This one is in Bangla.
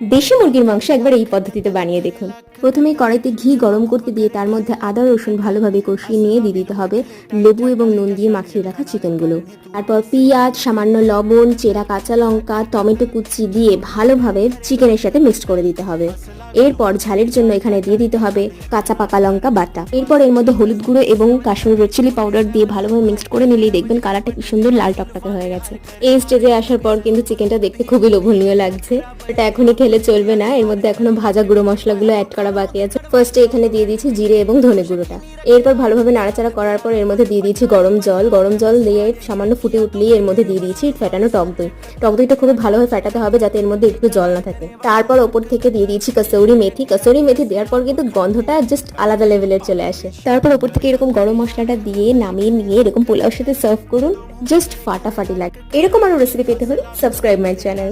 দেশি মুরগির মাংস একবার এই পদ্ধতিতে বানিয়ে দেখুন। প্রথমে কড়াইতে ঘি গরম করতে দিয়ে তার মধ্যে আদা রসুন ভালোভাবে কষিয়ে নিয়ে দিয়ে দিতে হবে লেবু এবং নুন দিয়ে মাখিয়ে রাখা চিকেনগুলো। তারপর পেঁয়াজ, সামান্য লবণ, চেরা কাঁচা লঙ্কা, টমেটো কুচি দিয়ে ভালোভাবে চিকেনের সাথে মিক্সড করে দিতে হবে। এরপর ঝালের জন্য এখানে দিয়ে দিতে হবে কাঁচা পাকা লঙ্কা বাটা। এরপর এর মধ্যে হলুদ গুঁড়ো এবং কাশ্মীরি রেড চিলি পাউডার দিয়ে ভালোভাবে মিক্সড করে নিলেই দেখবেন কালারটা কি সুন্দর লাল টকটকে হয়ে গেছে। এই স্টেজে আসার পর কিন্তু চিকেনটা দেখতে খুবই লোভনীয় লাগছে। এটা এখনই খেলে চলবে না, এর মধ্যে এখনো ভাজা গুঁড়ো মশলাগুলো অ্যাড করা বাকি আছে। ফার্স্টে এখানে দিয়ে দিয়েছি জিরে এবং ধনে গুঁড়োটা। এরপর ভালোভাবে নাড়াচাড়া করার পর এর মধ্যে দিয়ে দিয়েছি গরম জল দিয়ে সামান্য ফুটে উঠলেই এর মধ্যে দিয়ে দিয়েছি ফেটানো টক দই। টক দইটা খুবই ভালোভাবে ফেটাতে হবে যাতে এর মধ্যে একটু জল না থাকে। তারপর ওপর থেকে দিয়ে দিয়েছি কসুরি মেথি দেওয়ার পর কিন্তু গন্ধটা জাস্ট আলাদা লেভেলের চলে আসে। তারপর ওপর থেকে এরকম গরম মশলাটা দিয়ে নামিয়ে নিয়ে এরকম পোলাওর সাথে সার্ভ করুন, জাস্ট ফাটাফাটি লাগে। এরকম আরো রেসিপি পেতে হলে সাবস্ক্রাইব মাই চ্যানেল।